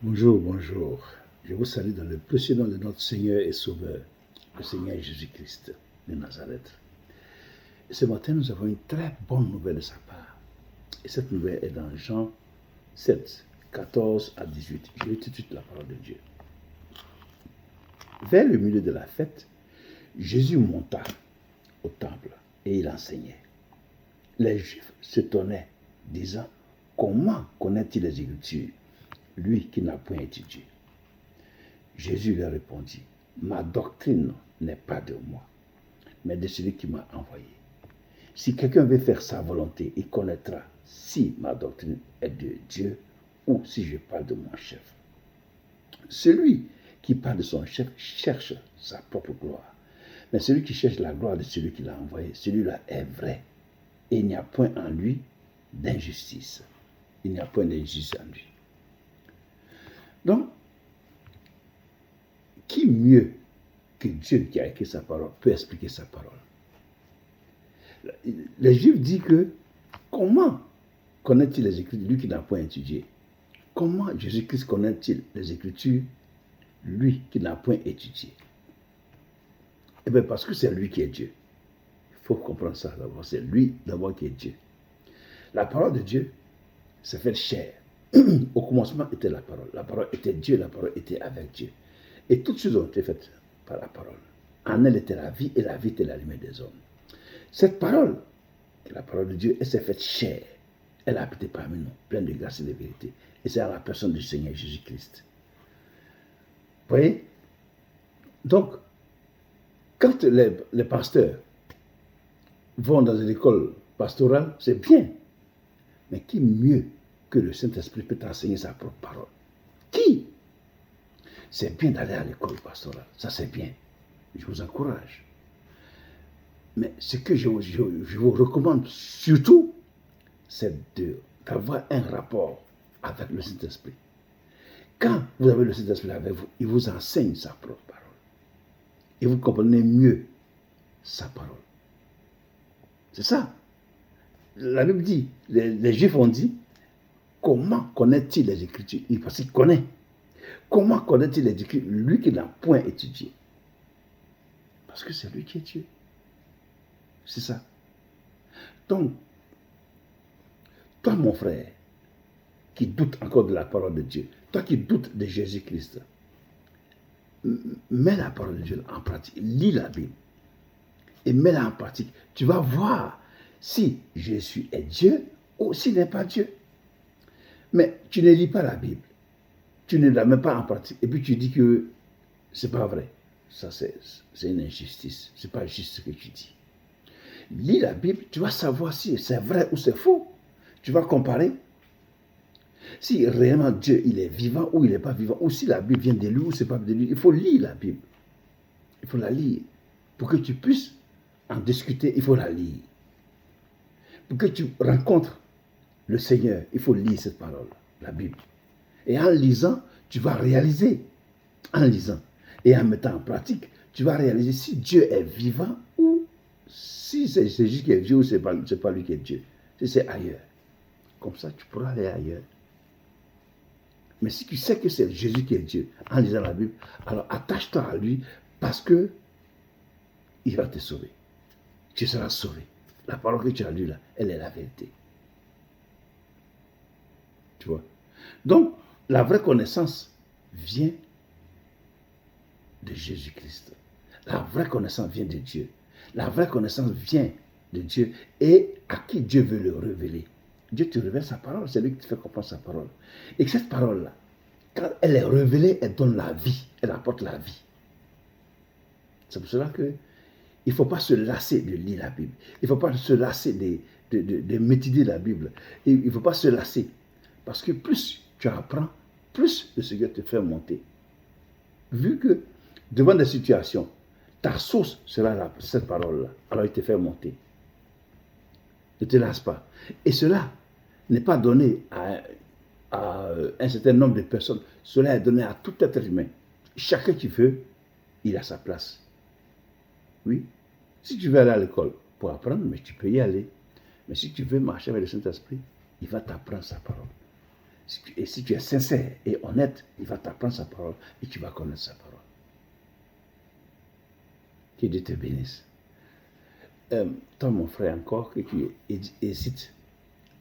Bonjour, bonjour. Je vous salue dans le précieux nom de notre Seigneur et Sauveur, le Seigneur Jésus-Christ de Nazareth. Et ce matin, nous avons une très bonne nouvelle de sa part. Et cette nouvelle est dans Jean 7, 14 à 18. Je lis tout de suite la parole de Dieu. Vers le milieu de la fête, Jésus monta au temple et il enseignait. Les Juifs s'étonnaient, disant, comment connaît-il les Écritures, lui qui n'a point étudié? Jésus leur répondit, ma doctrine n'est pas de moi, mais de celui qui m'a envoyé. Si quelqu'un veut faire sa volonté, il connaîtra si ma doctrine est de Dieu ou si je parle de mon chef. Celui qui parle de son chef cherche sa propre gloire, mais celui qui cherche la gloire de celui qui l'a envoyé, celui-là est vrai, et il n'y a point en lui d'injustice. Il n'y a point d'injustice en lui. Donc, qui mieux que Dieu qui a écrit sa parole peut expliquer sa parole? Les Juifs disent que comment connaît-il les Écritures, lui qui n'a point étudié? Comment Jésus-Christ connaît-il les Écritures, lui qui n'a point étudié? Eh bien, parce que c'est lui qui est Dieu. Il faut comprendre ça d'abord. C'est lui d'abord qui est Dieu. La parole de Dieu s'est faite chair. Au commencement était la parole. La parole était Dieu, la parole était avec Dieu. Et toutes choses ont été faites par la parole. En elle était la vie, et la vie était la lumière des hommes. Cette parole, la parole de Dieu, elle s'est faite chair. Elle a habité parmi nous, pleine de grâce et de vérité. Et c'est à la personne du Seigneur Jésus-Christ. Vous voyez? Donc, quand les pasteurs vont dans une école pastorale, c'est bien. Mais qui mieux que le Saint-Esprit peut t'enseigner sa propre parole? Qui? C'est bien d'aller à l'école pastorale. Ça, c'est bien. Je vous encourage. Mais ce que je vous recommande surtout, c'est d'avoir un rapport avec le Saint-Esprit. Quand vous avez le Saint-Esprit avec vous, il vous enseigne sa propre parole. Et vous comprenez mieux sa parole. C'est ça. La Bible dit, les Juifs ont dit, comment connaît-il les Écritures? Parce qu'il connaît. Comment connaît-il les Écritures, lui qui n'a point étudié? Parce que c'est lui qui est Dieu. C'est ça. Donc, toi, mon frère, qui doute encore de la parole de Dieu, toi qui doutes de Jésus-Christ, mets la parole de Dieu en pratique. Lis la Bible et mets-la en pratique. Tu vas voir si Jésus est Dieu ou s'il n'est pas Dieu. Mais tu ne lis pas la Bible. Tu ne la mets pas en pratique. Et puis tu dis que c'est pas vrai. Ça, c'est une injustice. C'est pas juste ce que tu dis. Lis la Bible, tu vas savoir si c'est vrai ou c'est faux. Tu vas comparer. Si réellement Dieu, il est vivant ou il n'est pas vivant, ou si la Bible vient de lui ou c'est pas de lui, il faut lire la Bible. Il faut la lire. Pour que tu puisses en discuter, il faut la lire. Pour que tu rencontres le Seigneur, il faut lire cette parole, la Bible. Et en lisant, tu vas réaliser, en lisant et en mettant en pratique, tu vas réaliser si Dieu est vivant ou si c'est Jésus qui est Dieu ou c'est pas lui qui est Dieu. Si c'est ailleurs. Comme ça, tu pourras aller ailleurs. Mais si tu sais que c'est Jésus qui est Dieu, en lisant la Bible, alors attache-toi à lui parce que il va te sauver. Tu seras sauvé. La parole que tu as lue là, elle est la vérité. Tu vois? Donc, la vraie connaissance vient de Jésus-Christ. La vraie connaissance vient de Dieu. La vraie connaissance vient de Dieu et à qui Dieu veut le révéler. Dieu te révèle sa parole, c'est lui qui te fait comprendre sa parole. Et cette parole-là, quand elle est révélée, elle donne la vie, elle apporte la vie. C'est pour cela que il ne faut pas se lasser de lire la Bible. Il ne faut pas se lasser de méditer la Bible. Il ne faut pas se lasser. Parce que plus tu apprends, plus le Seigneur te fait monter. Vu que devant des situations, ta source sera cette parole-là. Alors il te fait monter. Ne te lasse pas. Et cela n'est pas donné à un certain nombre de personnes. Cela est donné à tout être humain. Chacun qui veut, il a sa place. Oui. Si tu veux aller à l'école pour apprendre, mais tu peux y aller. Mais si tu veux marcher avec le Saint-Esprit, il va t'apprendre sa parole. Et si tu es sincère et honnête, il va t'apprendre sa parole et tu vas connaître sa parole. Que Dieu te bénisse. Toi, mon frère, encore, que tu hésites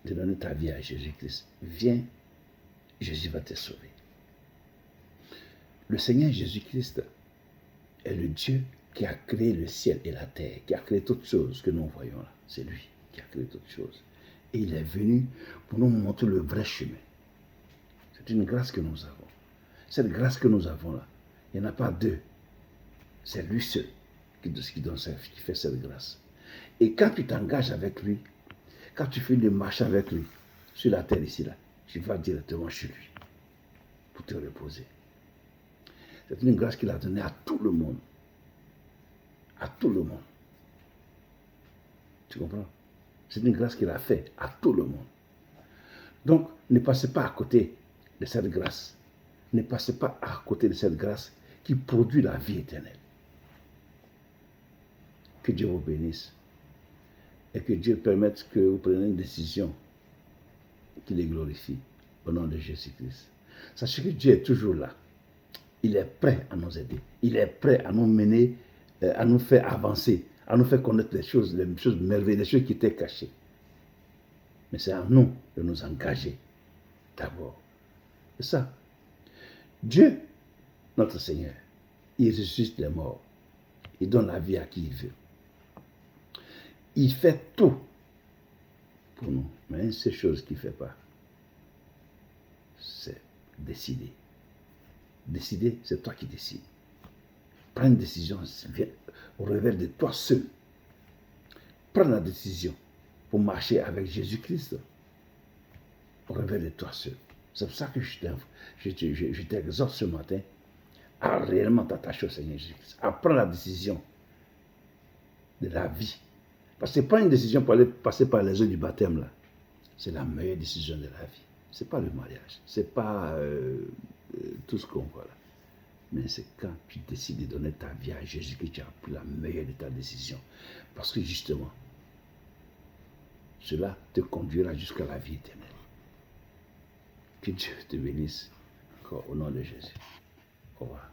de donner ta vie à Jésus-Christ, viens, Jésus va te sauver. Le Seigneur Jésus-Christ est le Dieu qui a créé le ciel et la terre, qui a créé toutes choses que nous voyons là. C'est lui qui a créé toutes choses. Et il est venu pour nous montrer le vrai chemin. C'est une grâce que nous avons. Cette grâce que nous avons là, il n'y en a pas deux. C'est lui seul qui fait cette grâce. Et quand tu t'engages avec lui, quand tu fais une marche avec lui, sur la terre ici là, tu vas directement chez lui pour te reposer. C'est une grâce qu'il a donnée à tout le monde. À tout le monde. Tu comprends? C'est une grâce qu'il a faite à tout le monde. Donc, ne passez pas à côté de cette grâce. Ne passez pas à côté de cette grâce qui produit la vie éternelle. Que Dieu vous bénisse et que Dieu permette que vous preniez une décision qui les glorifie au nom de Jésus-Christ. Sachez que Dieu est toujours là. Il est prêt à nous aider. Il est prêt à nous mener, à nous faire avancer, à nous faire connaître les choses merveilleuses, les choses qui étaient cachées. Mais c'est à nous de nous engager d'abord. C'est ça. Dieu, notre Seigneur, il ressuscite les morts. Il donne la vie à qui il veut. Il fait tout pour nous. Mais une seule chose qu'il ne fait pas, c'est décider. Décider, c'est toi qui décides. Prends une décision au réveil de toi seul. Prends la décision pour marcher avec Jésus-Christ au réveil de toi seul. C'est pour ça que je t'exhorte ce matin à réellement t'attacher au Seigneur Jésus-Christ, à prendre la décision de la vie. Parce que ce n'est pas une décision pour aller passer par les eaux du baptême là. C'est la meilleure décision de la vie. Ce n'est pas le mariage. Ce n'est pas tout ce qu'on voit là. Mais c'est quand tu décides de donner ta vie à Jésus que tu as pris la meilleure de ta décision. Parce que justement, cela te conduira jusqu'à la vie éternelle. Que Dieu te bénisse encore au nom de Jésus. Au revoir.